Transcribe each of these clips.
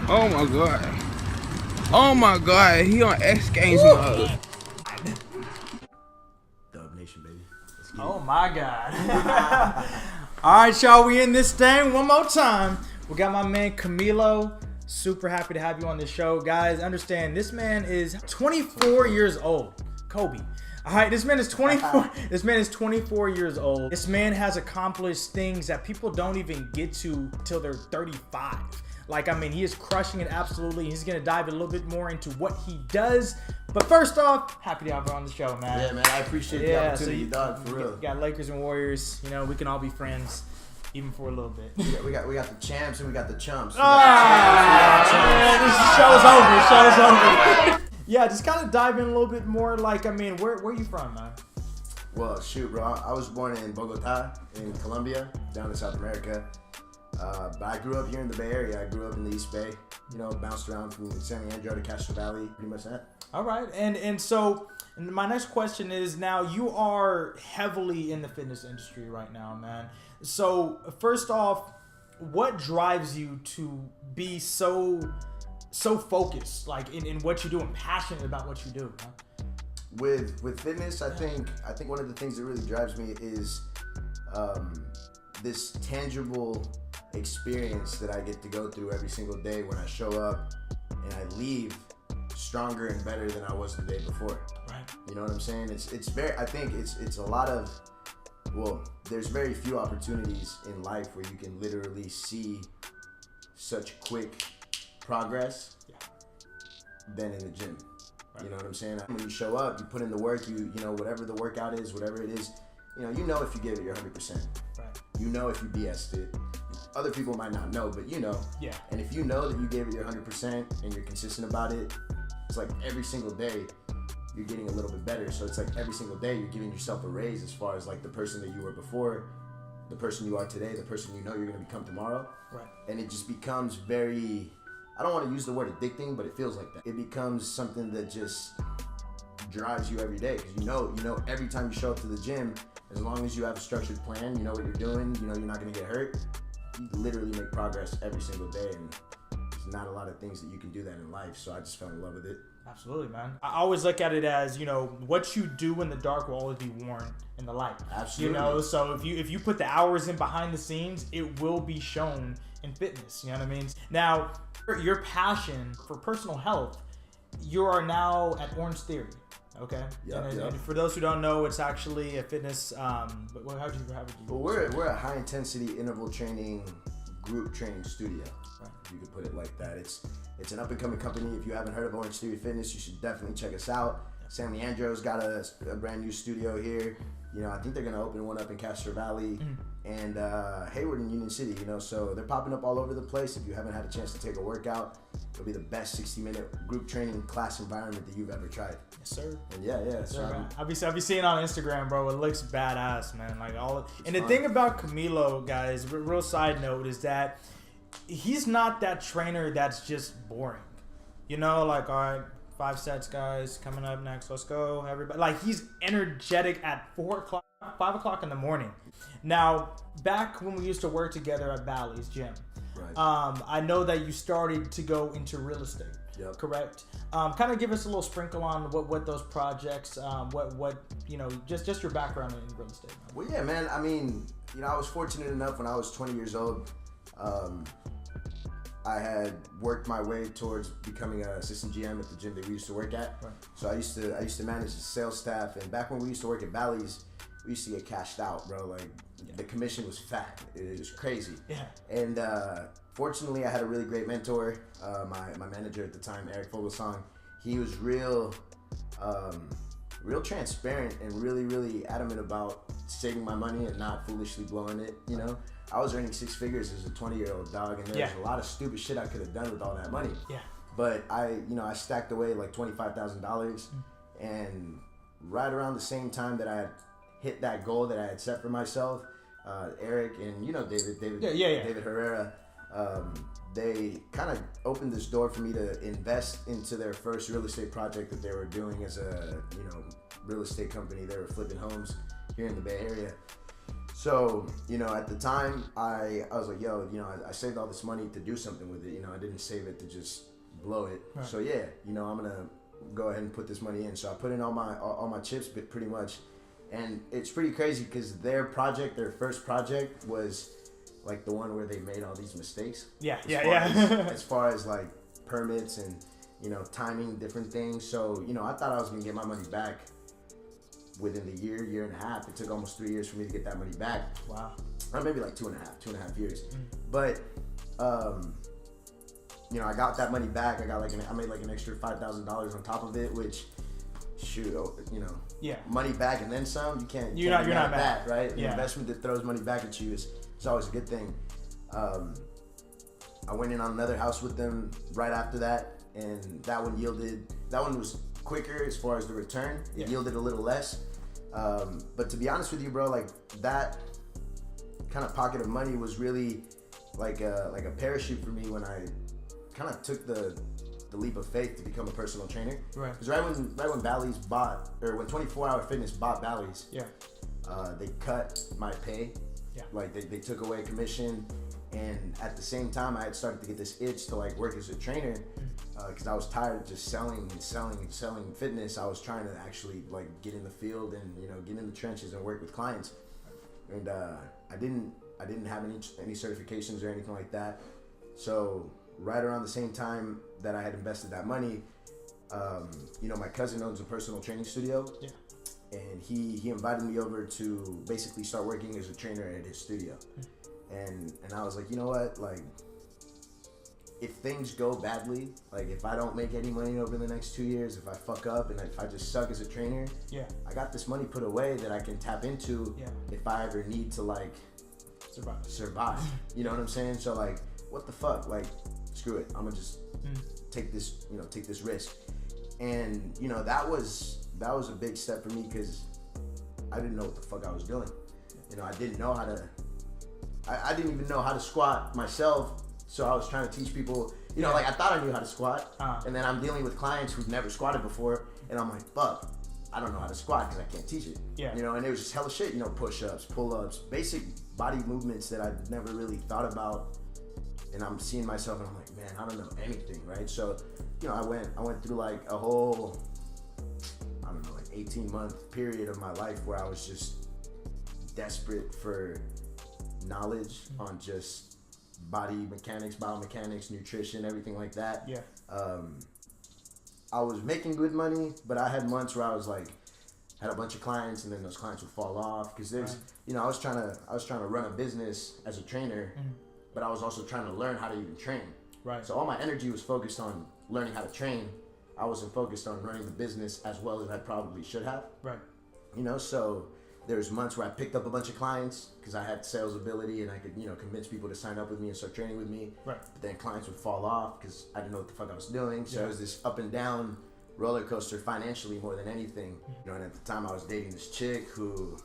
Oh my god. Oh my god, he on X Games mode. Dub Nation, baby. Oh my god. Alright, y'all, we in this thing one more time. We got my man Camilo. Super happy to have you on the show. Guys, understand this man is 24 years old. Kobe. Alright, this man is 24. This man is 24 years old. This man has accomplished things that people don't even get to till they're 35. Like, I mean, he is crushing it absolutely. He's gonna dive a little bit more into what he does. But first off, happy to have you on the show, man. Yeah, man, I appreciate the opportunity, dog, for real. We got Lakers and Warriors. You know, we can all be friends, even for a little bit. We got the champs and we got the chumps. This show's over. Yeah, just kind of dive in a little bit more. Like, I mean, where you from, man? Well, shoot, bro. I was born in Bogota, in Colombia, down in South America. But I grew up here in the Bay Area. I grew up in the East Bay. You know, bounced around from San Leandro to Castro Valley, pretty much that. All right, and so my next question is, now you are heavily in the fitness industry right now, man. So first off, what drives you to be so focused, like in what you do, and passionate about what you do, man? With fitness, I think one of the things that really drives me is this tangible experience that I get to go through every single day when I show up and I leave stronger and better than I was the day before. Right. You know what I'm saying? It's very, I think it's a lot of, well, there's very few opportunities in life where you can literally see such quick progress than in the gym. Right. You know what I'm saying? When you show up, you put in the work, you know, whatever the workout is, whatever it is, you know if you give it your 100%. Right. You know if you BS'd it. Other people might not know, but you know. Yeah. And if you know that you gave it your 100% and you're consistent about it, it's like every single day you're getting a little bit better. So it's like every single day you're giving yourself a raise as far as like the person that you were before, the person you are today, the person you know you're going to become tomorrow. Right. And it just becomes very, I don't want to use the word addicting, but it feels like that. It becomes something that just drives you every day, because you know every time you show up to the gym, as long as you have a structured plan, you know what you're doing, you know you're not going to get hurt, you literally make progress every single day, and there's not a lot of things that you can do that in life, so I just fell in love with it. Absolutely, man. I always look at it as, you know, what you do in the dark will always be worn in the light. Absolutely. You know, so if you put the hours in behind the scenes, it will be shown in fitness. You know what I mean? Now, your passion for personal health, you are now at Orange Theory. Okay. Yep. And for those who don't know, it's actually a fitness. How would you? Well, we're a high intensity interval training group training studio. Right. If you could put it like that. It's an up and coming company. If you haven't heard of Orange Theory Fitness, you should definitely check us out. San Leandro's got a brand new studio here. You know, I think they're gonna open one up in Castro Valley and Hayward in Union City. You know, so they're popping up all over the place. If you haven't had a chance to take a workout, it'll be the best 60-minute group training class environment that you've ever tried. Yes, sir. And yeah. Yes, so sir, I'll be seeing it on Instagram, bro. It looks badass, man. Like the thing about Camilo, guys, real side note, is that he's not that trainer that's just boring. You know, like, all right, 5 sets, guys, coming up next. Let's go, everybody. Like, he's energetic at 4 o'clock, 5 o'clock in the morning. Now, back when we used to work together at Bally's Gym, right. I know that you started to go into real estate. Yep. Correct. Kind of give us a little sprinkle on what those projects, what you know, just your background in real estate. Well, yeah, man. I mean, you know, I was fortunate enough when I was 20 years old. I had worked my way towards becoming an assistant GM at the gym that we used to work at. Right. So I used to manage the sales staff, and back when we used to work at Bally's, we used to get cashed out, bro. Like the commission was fat. It was crazy. Yeah. And fortunately, I had a really great mentor. My manager at the time, Eric Fogelsong, he was real transparent and really adamant about saving my money and not foolishly blowing it, you know? I was earning 6 figures as a 20-year-old dog, and there's a lot of stupid shit I could have done with all that money. Yeah. But I stacked away like $25,000, and right around the same time that I had hit that goal that I had set for myself, Eric and David Herrera, they kind of opened this door for me to invest into their first real estate project that they were doing as a real estate company. They were flipping homes here in the Bay Area. So, you know, at the time, I was like, yo, you know, I saved all this money to do something with it. You know, I didn't save it to just blow it. Right. So yeah, you know, I'm gonna go ahead and put this money in. So I put in all my chips, but pretty much, and it's pretty crazy because their first project was like the one where they made all these mistakes. As far as like permits and, you know, timing different things. So, you know, I thought I was gonna get my money back within the year and a half. It took almost 3 years for me to get that money back. Wow. Or maybe like two and a half years. But, you know, I got that money back. I made like an extra $5,000 on top of it, which, shoot, you know, money back and then some. You're not mad, right? An investment that throws money back at you is always a good thing. I went in on another house with them right after that, and that one was quicker as far as the return. It yielded a little less. But to be honest with you, bro, like that kind of pocket of money was really like a parachute for me when I kind of took the leap of faith to become a personal trainer. Right. Because right when Bally's bought, or when 24 Hour Fitness bought Bally's, they cut my pay. Yeah. Like they took away commission, and at the same time I had started to get this itch to like work as a trainer. Because I was tired of just selling fitness. I was trying to actually like get in the field and, you know, get in the trenches and work with clients. And I didn't have any certifications or anything like that. So right around the same time that I had invested that money, you know, my cousin owns a personal training studio. Yeah. And he invited me over to basically start working as a trainer at his studio. And I was like, you know what, like, if things go badly, like if I don't make any money over the next 2 years, if I fuck up and if I just suck as a trainer, I got this money put away that I can tap into if I ever need to like survive. You know what I'm saying? So like, what the fuck? Like, screw it. I'm gonna just take this risk. And you know, that was a big step for me because I didn't know what the fuck I was doing. You know, I didn't know how to. I didn't even know how to squat myself. So I was trying to teach people, you know, like I thought I knew how to squat, and then I'm dealing with clients who've never squatted before, and I'm like, fuck, I don't know how to squat because I can't teach it. Yeah. You know, and it was just hella shit, you know, push-ups, pull-ups, basic body movements that I'd never really thought about, and I'm seeing myself and I'm like, man, I don't know anything, right? So, you know, I went through like a whole, I don't know, like 18-month period of my life where I was just desperate for knowledge on just body mechanics, biomechanics, nutrition, everything like that. Yeah. I was making good money, but I had months where I was like, had a bunch of clients, and then those clients would fall off because there's, you know, I was trying to run a business as a trainer, but I was also trying to learn how to even train. Right. So all my energy was focused on learning how to train. I wasn't focused on running the business as well as I probably should have. Right. You know, so there's months where I picked up a bunch of clients because I had sales ability and I could, you know, convince people to sign up with me and start training with me. Right. But then clients would fall off because I didn't know what the fuck I was doing. So it was this up and down roller coaster financially more than anything. You know, and at the time I was dating this chick who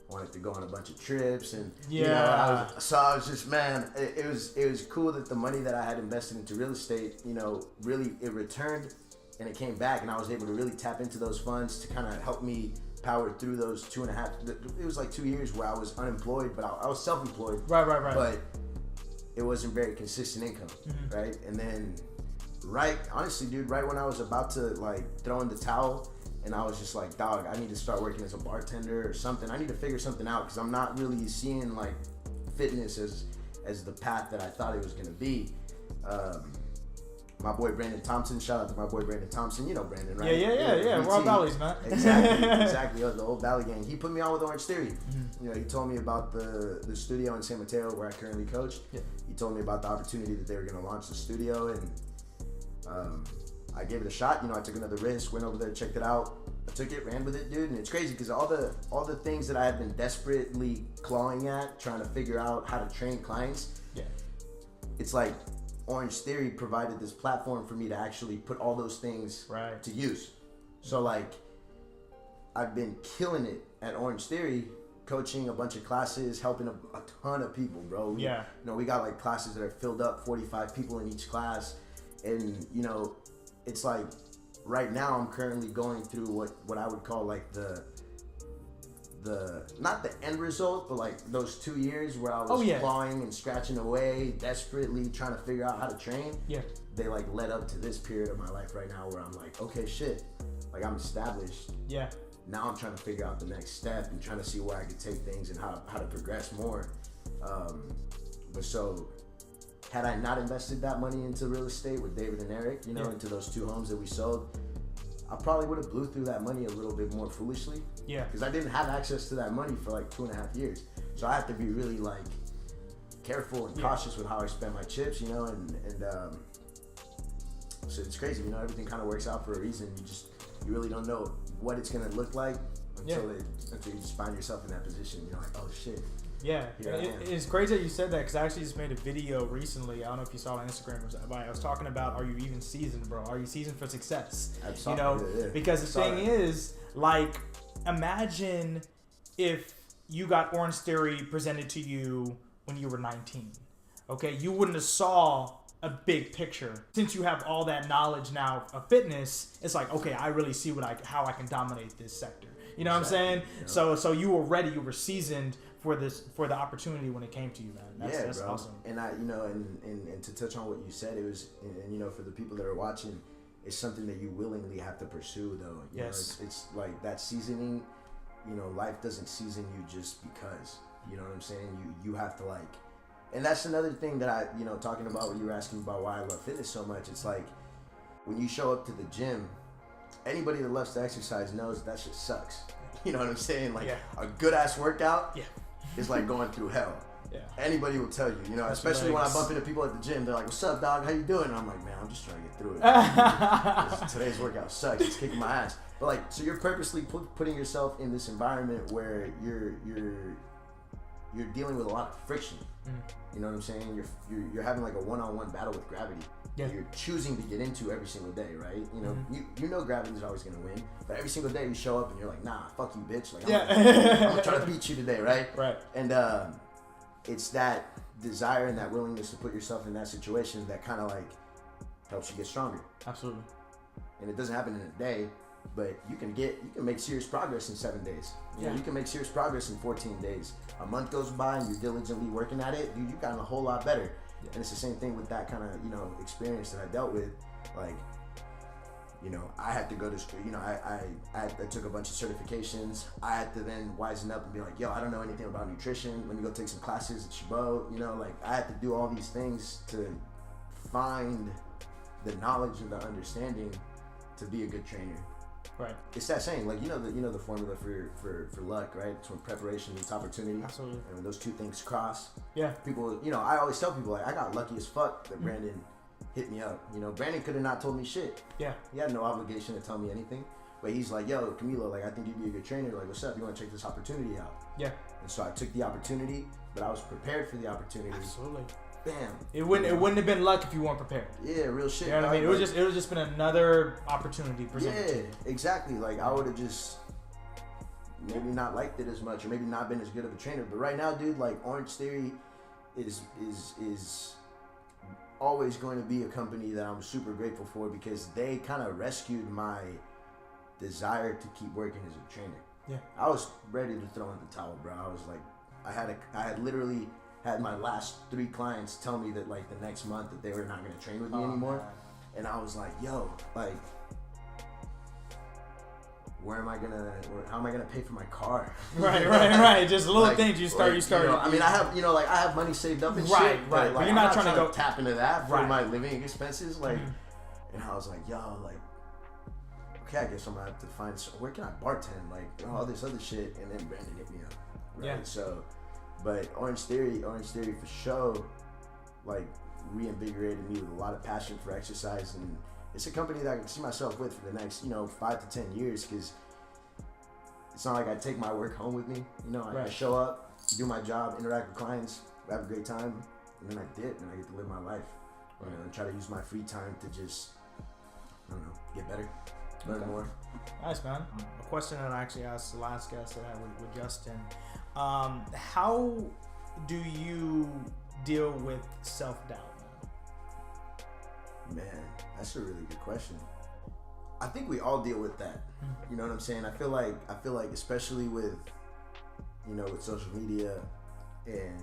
wanted to go on a bunch of trips, and you know, I was just, man, it was cool that the money that I had invested into real estate, you know, really it returned and it came back, and I was able to really tap into those funds to kind of help me power through those 2.5. It was like 2 years where I was unemployed, but I was self-employed. Right. But it wasn't very consistent income, right? And then, honestly, dude, right when I was about to like throw in the towel, and I was just like, dog, I need to start working as a bartender or something. I need to figure something out because I'm not really seeing like fitness as the path that I thought it was gonna be. My boy Brandon Thompson, shout out to my boy Brandon Thompson. You know Brandon, right? Yeah. We're all Valleys, man. Exactly. The old Valley gang. He put me on with Orange Theory. You know, he told me about the studio in San Mateo where I currently coach. Yeah. He told me about the opportunity that they were gonna launch the studio, and I gave it a shot. You know, I took another risk, went over there, checked it out. I took it, ran with it, dude, and it's crazy because all the things that I had been desperately clawing at, trying to figure out how to train clients. Yeah. It's like Orange Theory provided this platform for me to actually put all those things to use. So like, I've been killing it at Orange Theory, coaching a bunch of classes, helping a ton of people, bro. You know, we got like classes that are filled up, 45 people in each class, and you know, it's like right now I'm currently going through what I would call like the not the end result, but like those 2 years where I was clawing and scratching away, desperately trying to figure out how to train. Yeah. They like led up to this period of my life right now where I'm like, okay, shit, like I'm established. Yeah. Now I'm trying to figure out the next step and trying to see where I could take things and how to progress more. But so, had I not invested that money into real estate with David and Eric, you know, into those 2 homes that we sold, I probably would have blew through that money a little bit more foolishly. Yeah. Because I didn't have access to that money for like 2.5 years. So I have to be really like careful and cautious with how I spend my chips, you know, and so it's crazy, you know, everything kind of works out for a reason. You really don't know what it's going to look like until you just find yourself in that position. You're like, oh shit. Yeah, it's crazy that you said that because I actually just made a video recently. I don't know if you saw it on Instagram. I was talking about, are you even seasoned, bro? Are you seasoned for success? You know, because the thing is, like, imagine if you got Orange Theory presented to you when you were 19. Okay, you wouldn't have saw a big picture. Since you have all that knowledge now of fitness, it's like, okay, I really see how I can dominate this sector. You know what I'm saying? Yeah. So you were ready. You were seasoned for the opportunity when it came to you, man. That's bro. Awesome. And I, you know, and to touch on what you said, it was, and you know, for the people that are watching, it's something that you willingly have to pursue, though. You know, it's like that seasoning. You know, life doesn't season you just because. You know what I'm saying? You have to like, and that's another thing that I, you know, talking about what you were asking about why I love fitness so much. It's like when you show up to the gym, anybody that loves to exercise knows that shit sucks. You know what I'm saying? Like a good ass workout is like going through hell. Yeah. Anybody will tell you, you know, especially when I bump into people at the gym, they're like, "What's up, dog? How you doing?" And I'm like, "Man, I'm just trying to get through it. Today's workout sucks. It's kicking my ass." But like, so you're purposely putting yourself in this environment where you're dealing with a lot of friction. You know what I'm saying? You're having like a one-on-one battle with gravity. Yeah. You're choosing to get into every single day, right? You know, you know gravity's always gonna win, but every single day you show up and you're like, "Nah, fuck you, bitch." Like, I'm gonna try to beat you today, right? Right. And it's that desire and that willingness to put yourself in that situation that kind of like helps you get stronger. Absolutely. And it doesn't happen in a day, but you can make serious progress in 7 days. You know, you can make serious progress in 14 days. A month goes by and you're diligently working at it, dude, you've gotten a whole lot better. Yeah. And it's the same thing with that kind of, you know, experience that I dealt with. Like, you know, I had to go to school, you know, I took a bunch of certifications. I had to then wisen up and be like, yo, I don't know anything about nutrition. Let me go take some classes at Chabot. You know, like I had to do all these things to find the knowledge and the understanding to be a good trainer. Right. It's that saying, like, you know the formula for luck, right? It's when preparation meets opportunity. Absolutely. And when those two things cross, people, you know, I always tell people, like, I got lucky as fuck that Brandon hit me up. You know, Brandon could have not told me shit. Yeah. He had no obligation to tell me anything. But he's like, yo, Camilo, like, I think you'd be a good trainer. Like, what's up? You want to check this opportunity out? Yeah. And so I took the opportunity, but I was prepared for the opportunity. Absolutely. Bam. It wouldn't have been luck if you weren't prepared. Yeah, real shit. You know what I mean? It would just been another opportunity presented to you. Exactly. Like I would have just maybe not liked it as much, or maybe not been as good of a trainer. But right now, dude, like Orange Theory is always going to be a company that I'm super grateful for because they kind of rescued my desire to keep working as a trainer. Yeah. I was ready to throw in the towel, bro. I was like, I had literally had my last 3 clients tell me that like the next month that they were not going to train with me anymore. Man. And I was like, yo, like, how am I going to pay for my car? Right. Just little like, things you start. You know, I mean, I have money saved up and shit. Right. But like, you're not trying to go tap into that for my living expenses. Like, and I was like, yo, like, okay, I guess I'm going to have to find, where can I bartend? Like, all this other shit. And then Brandon hit me up. Right. Yeah. So, but Orange Theory for sure, like reinvigorated me with a lot of passion for exercise, and it's a company that I can see myself with for the next, 5 to 10 years. Because it's not like I take my work home with me. I show up, do my job, interact with clients, have a great time, and then I dip and I get to live my life. And try to use my free time to just, get better, learn more. Nice, man. A question that I actually asked the last guest that I had with Justin. How do you deal with self-doubt? Man, that's a really good question. I think we all deal with that. You know what I'm saying? I feel like especially with you know, with social media and,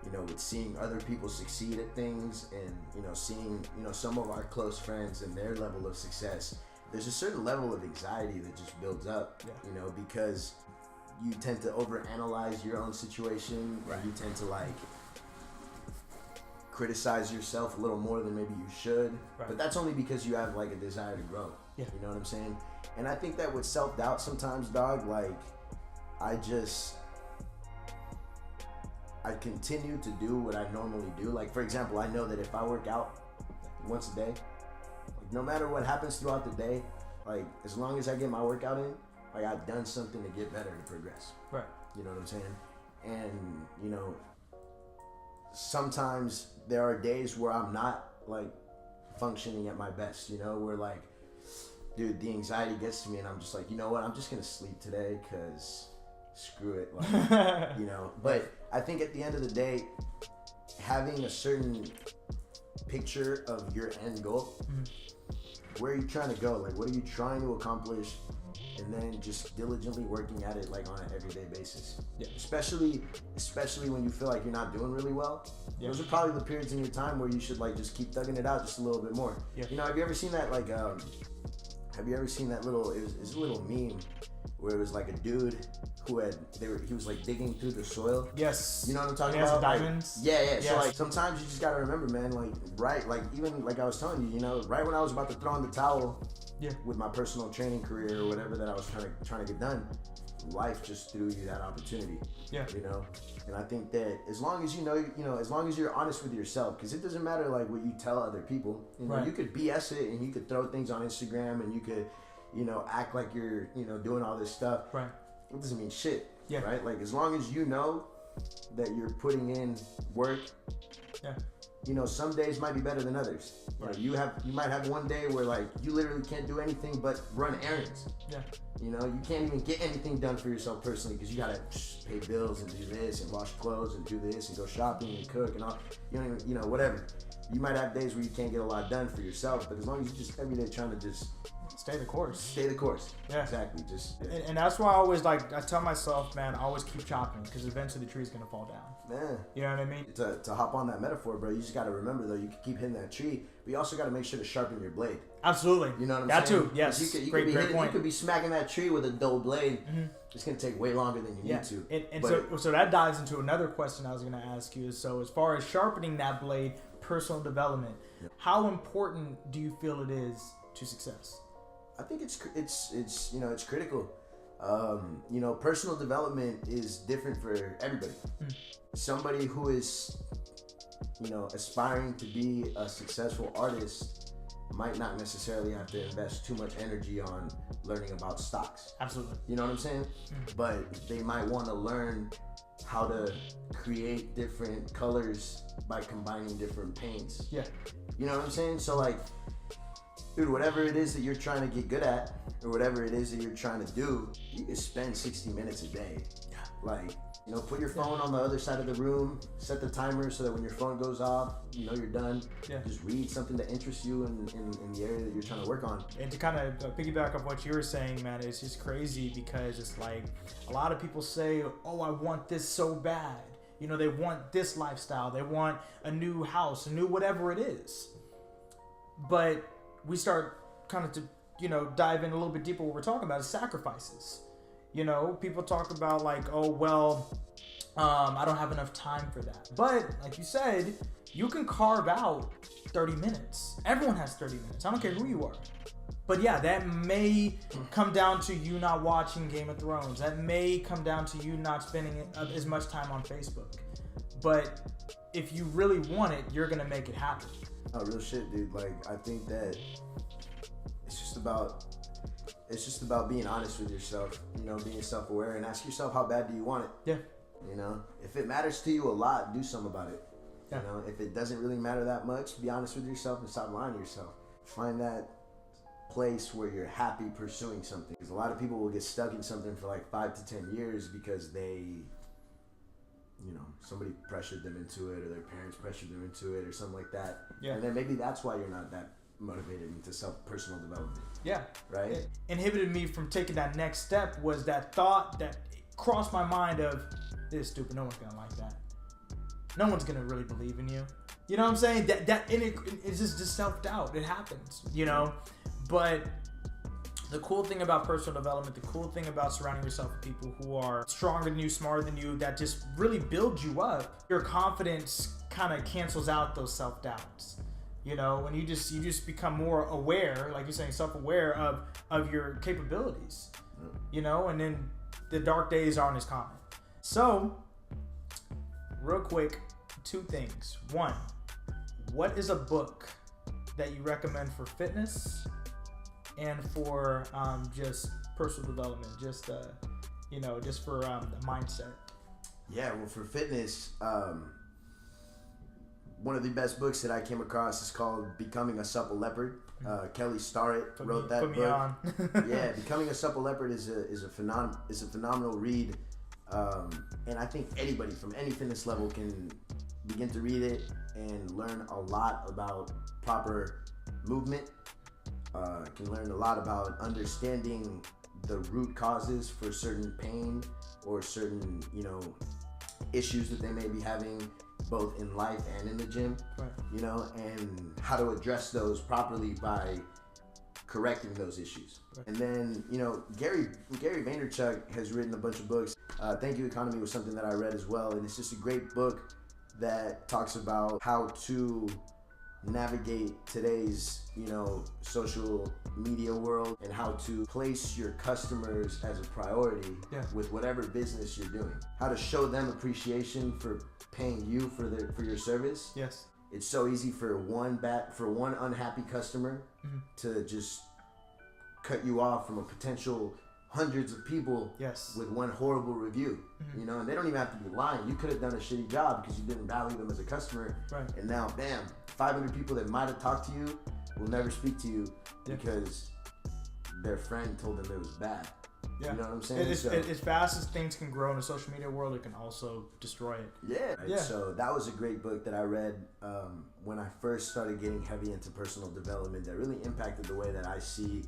you know, with seeing other people succeed at things and, you know, seeing, you know, some of our close friends and their level of success, there's a certain level of anxiety that just builds up, you know, because you tend to overanalyze your own situation, right. And you tend to like criticize yourself a little more than maybe you should, right. But that's only because you have like a desire to grow. You know what I'm saying? And I think that with self-doubt sometimes, dog, like I continue to do what I normally do. Like, for example, I know that if I work out once a day, like, no matter what happens throughout the day, like, as long as I get my workout in, like, I've done something to get better, to progress. Right. You know what I'm saying? And, you know, sometimes there are days where I'm not, like, functioning at my best, you know, where, like, dude, the anxiety gets to me and I'm just like, you know what, I'm just going to sleep today because screw it, like, you know. But I think at the end of the day, having a certain picture of your end goal, where are you trying to go? Like, what are you trying to accomplish? And then just diligently working at it, like, on an everyday basis. Yeah. Especially when you feel like you're not doing really well. Yeah. Those are probably the periods in your time where you should, like, just keep thugging it out just a little bit more. Yeah. You know, have you ever seen that, like, little, it was a little meme where it was like a dude who he was like digging through the soil. Yes. You know what I'm talking about? Diamonds. Like, yeah. Yes. So like sometimes you just gotta remember, man, like, right, like even like I was telling you, you know, right when I was about to throw in the towel with my personal training career or whatever that I was trying to get done, life just threw you that opportunity. Yeah. You know? And I think that as long as as long as you're honest with yourself, because it doesn't matter like what you tell other people. You know, you could BS it and you could throw things on Instagram and you could, you know, act like you're, you know, doing all this stuff. Right. It doesn't mean shit. Yeah. Right? Like, as long as you know that you're putting in work. Yeah. You know, some days might be better than others. Right. You might have one day where like you literally can't do anything but run errands. Yeah. You know, you can't even get anything done for yourself personally because you gotta pay bills and do this and wash clothes and do this and go shopping and cook and all. You don't even, you know, whatever. You might have days where you can't get a lot done for yourself, but as long as you just every day trying to just stay the course. Stay the course. Yeah. Exactly. Just. Yeah. And that's why I always I tell myself, man, I always keep chopping because eventually the tree's gonna fall down. Yeah. You know what I mean? To hop on that metaphor, bro, you just gotta remember though, you can keep hitting that tree, but you also gotta make sure to sharpen your blade. Absolutely. You know what I'm saying? That too. Yes. Great point. You could be smacking that tree with a dull blade. Mm-hmm. It's gonna take way longer than you need to. So that dives into another question I was gonna ask you. So as far as sharpening that blade, personal development, how important do you feel it is to success? I think it's you know, it's critical. You know, personal development is different for everybody. Somebody who is, you know, aspiring to be a successful artist might not necessarily have to invest too much energy on learning about stocks. Absolutely. You know what I'm saying? But they might want to learn how to create different colors by combining different paints. Yeah. You know what I'm saying? So like, dude, whatever it is that you're trying to get good at, or whatever it is that you're trying to do, you can spend 60 minutes a day. Yeah. Like, you know, put your phone on the other side of the room, set the timer so that when your phone goes off, you know you're done. Yeah. Just read something that interests you in the area that you're trying to work on. And to kind of piggyback off what you were saying, man, it's just crazy because it's like a lot of people say, oh, I want this so bad. You know, they want this lifestyle. They want a new house, a new whatever it is. But we start kind of to, you know, dive in a little bit deeper. What we're talking about is sacrifices. You know, people talk about like, oh, well, I don't have enough time for that. But like you said, you can carve out 30 minutes. Everyone has 30 minutes. I don't care who you are. But yeah, that may come down to you not watching Game of Thrones. That may come down to you not spending as much time on Facebook. But if you really want it, you're going to make it happen. Oh, real shit, dude. Like, I think that it's just about being honest with yourself, you know, being self-aware and ask yourself, how bad do you want it? Yeah. You know, if it matters to you a lot, do something about it. Yeah. You know, if it doesn't really matter that much, be honest with yourself and stop lying to yourself. Find that place where you're happy pursuing something. Because a lot of people will get stuck in something for like 5 to 10 years because they, you know, somebody pressured them into it or their parents pressured them into it or something like that. Yeah. And then maybe that's why you're not that motivated into personal development. Yeah. Right? It inhibited me from taking that next step was that thought that crossed my mind of, this is stupid, no one's gonna like that. No one's gonna really believe in you. You know what I'm saying? It's just self-doubt. It happens, you know? But the cool thing about personal development, the cool thing about surrounding yourself with people who are stronger than you, smarter than you, that just really build you up, your confidence kind of cancels out those self-doubts. You know, when you just become more aware, like you're saying, self-aware of your capabilities, you know, and then the dark days aren't as common. So, real quick, 2 things. 1, what is a book that you recommend for fitness and for just personal development, just you know, just for the mindset? Yeah, well, for fitness, one of the best books that I came across is called Becoming a Supple Leopard. Kelly Starrett wrote that book. Yeah, Becoming a Supple Leopard is a phenomenal read, and I think anybody from any fitness level can begin to read it and learn a lot about proper movement. Can learn a lot about understanding the root causes for certain pain or certain, you know, issues that they may be having, both in life and in the gym, right. You know, and how to address those properly by correcting those issues. Right. And then, you know, Gary Vaynerchuk has written a bunch of books. Thank You Economy was something that I read as well, and it's just a great book that talks about how to navigate today's, you know, social media world and how to place your customers as a priority with whatever business you're doing. How to show them appreciation for paying you for your service. Yes. It's so easy for one unhappy customer to just cut you off from a potential hundreds of people with one horrible review. You know, and they don't even have to be lying. You could have done a shitty job because you didn't value them as a customer. Right. And now, bam, 500 people that might have talked to you will never speak to you because their friend told them it was bad. Yeah. You know what I'm saying? As fast as things can grow in the social media world, it can also destroy it. Yeah. Right? So that was a great book that I read when I first started getting heavy into personal development that really impacted the way that I see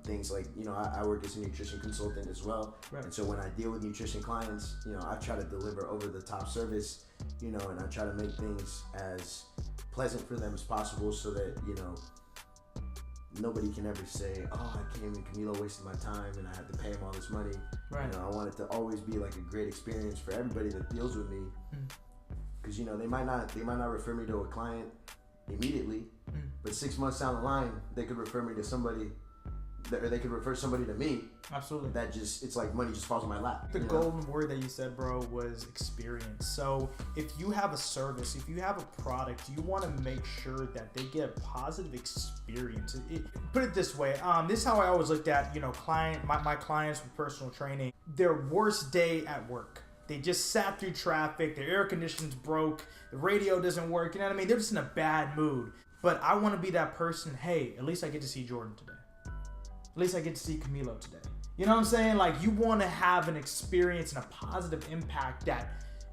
things. Like, you know, I work as a nutrition consultant as well. Right. And so when I deal with nutrition clients, you know, I try to deliver over the top service, you know, and I try to make things as pleasant for them as possible so that, you know, nobody can ever say, oh, I came and Camilo wasted my time and I had to pay him all this money. Right. You know, I want it to always be like a great experience for everybody that deals with me. Because, you know, they might not refer me to a client immediately, but 6 months down the line, they could refer me to somebody, or they could refer somebody to me. Absolutely. That just, it's like money just falls in my lap. The golden word that you said, bro, was experience. So if you have a service, if you have a product, you want to make sure that they get a positive experience. Put it this way. This is how I always looked at, you know, my clients with personal training, their worst day at work. They just sat through traffic, their air conditioning's broke, the radio doesn't work, you know what I mean? They're just in a bad mood. But I want to be that person, hey, at least I get to see Jordan today. At least I get to see Camilo today. You know what I'm saying? Like, you want to have an experience and a positive impact that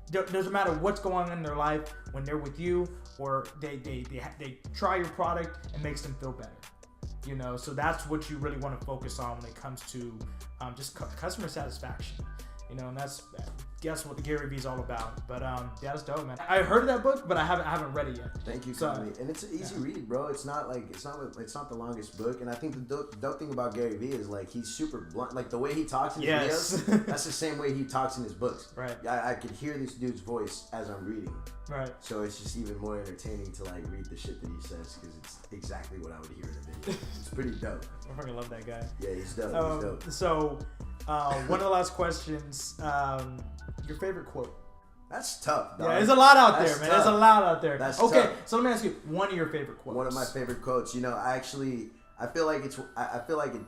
doesn't matter what's going on in their life, when they're with you or they try your product, it makes them feel better. You know, so that's what you really want to focus on when it comes to just customer satisfaction. You know, and that's what the Gary Vee is all about. But yeah, that's dope, man. I heard of that book, but I haven't read it yet. Thank you, Camilo. And it's an easy read, bro. It's not the longest book. And I think the dope thing about Gary Vee is, like, he's super blunt. Like, the way he talks in his videos, that's the same way he talks in his books. Right. I could hear this dude's voice as I'm reading. Right. So it's just even more entertaining to, like, read the shit that he says, because it's exactly what I would hear in a video. It's pretty dope. I fucking love that guy. Yeah, he's dope. So one of the last questions, your favorite quote? That's tough, dog. Yeah, there's a lot out there, man. There's a lot out there. That's okay, tough. So let me ask you, one of your favorite quotes. One of my favorite quotes. You know, I feel like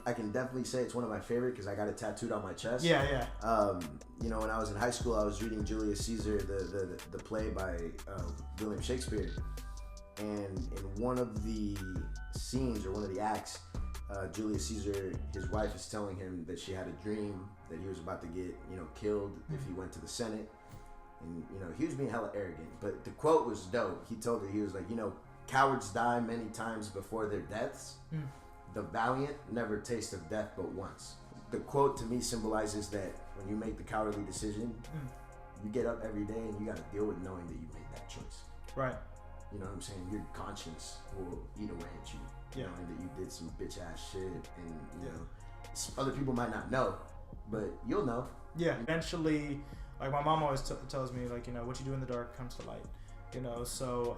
I can definitely say it's one of my favorite because I got it tattooed on my chest. Yeah, yeah. You know, when I was in high school, I was reading Julius Caesar, the play by William Shakespeare, and in one of the scenes or one of the acts, Julius Caesar, his wife is telling him that she had a dream that he was about to get, you know, killed if he went to the Senate. And, you know, he was being hella arrogant. But the quote was dope. He told her, he was like, you know, cowards die many times before their deaths. The valiant never taste of death but once. The quote to me symbolizes that when you make the cowardly decision, you get up every day and you got to deal with knowing that you made that choice. Right. You know what I'm saying? Your conscience will eat away at you. Yeah. Knowing that you did some bitch ass shit, and you know, other people might not know, but you'll know. Yeah. Eventually, like my mom always tells me, like, you know, what you do in the dark comes to light. You know, so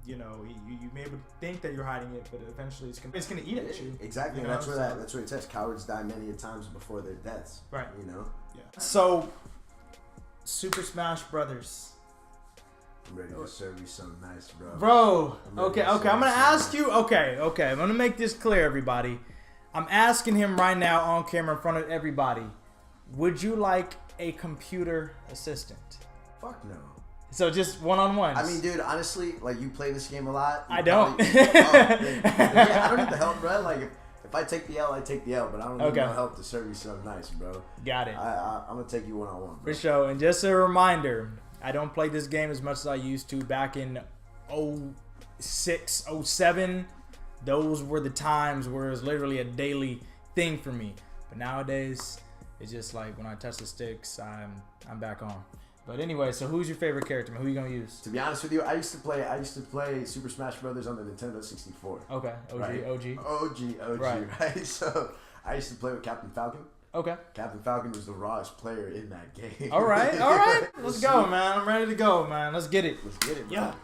you know, you may think that you're hiding it, but eventually it's gonna eat at you. Exactly. You And know? that's what it says. Cowards die many a times before their deaths. Right. You know. Yeah. So, Super Smash Brothers. I'm ready to serve you something nice, bro. Bro, okay. I'm gonna ask you. Okay. I'm gonna make this clear, everybody. I'm asking him right now on camera in front of everybody. Would you like a computer assistant? Fuck no. So just one-on-ones. I mean, dude, honestly, like, you play this game a lot. I don't. Yeah, I don't need the help, bro. Like, if I take the L, I take the L, but I don't need no help to serve you something nice, bro. Got it. I'm gonna take you one-on-one, bro. For sure. And just a reminder, I don't play this game as much as I used to back in 06, 07. Those were the times where it was literally a daily thing for me. But nowadays, it's just like when I touch the sticks, I'm back on. But anyway, so who's your favorite character, man? Who are you gonna use? To be honest with you, I used to play Super Smash Brothers on the Nintendo 64. Okay, OG. Right? So I used to play with Captain Falcon. Okay. Captain Falcon was the rawest player in that game. All right. Let's go, man. I'm ready to go, man. Let's get it. Let's get it, bro. Yeah.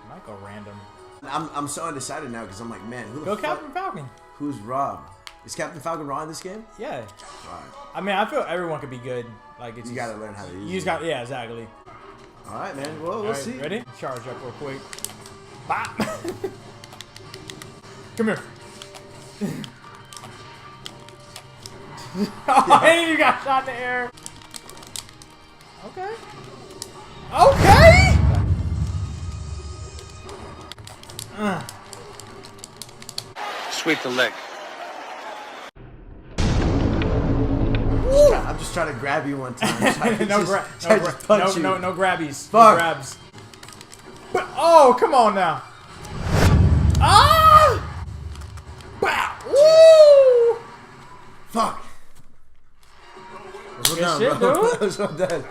Might go random. I'm so undecided now because I'm like, man, who the fuck? Captain Falcon. Who's Rob? Is Captain Falcon raw in this game? Yeah. Right. I mean, I feel everyone could be good. Like, it's you gotta learn how to use it. You just got, yeah, exactly. All right, man. Well, we'll see. Ready? Charge up real quick. Bop. Come here. Oh, you got shot in the air. Okay. Okay. Sweep the leg. I'm just trying to grab you one time. So no grabbies. No grabs. But, oh, come on now. Ah! Bow. Woo! Fuck. Good shit, dude. That's what that.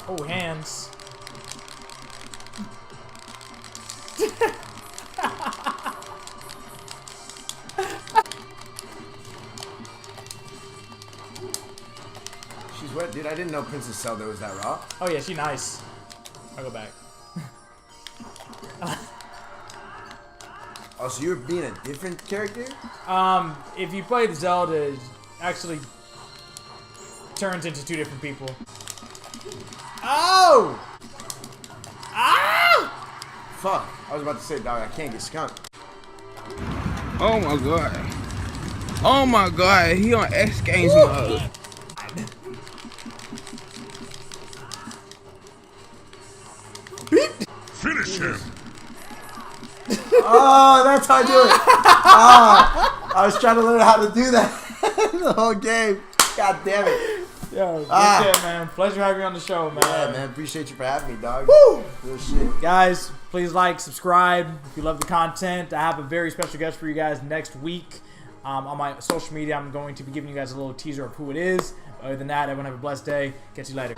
Oh, hands. She's wet, dude. I didn't know Princess Zelda was that raw. Oh yeah, she nice. I'll go back. Oh, so you're being a different character? If you play the Zelda, it actually turns into two different people. Oh! Ah! Fuck. I was about to say, dog, I can't get skunked. Oh my god. Oh my god, he on X Games mode. Finish him. Oh, that's how I do it. Oh, I was trying to learn how to do that the whole game. God damn it. Yo, good shit, man. Pleasure having you on the show, man. Yeah, man. Appreciate you for having me, dog. Woo! Good shit. Guys, please like, subscribe if you love the content. I have a very special guest for you guys next week. On my social media, I'm going to be giving you guys a little teaser of who it is. Other than that, everyone have a blessed day. Catch you later.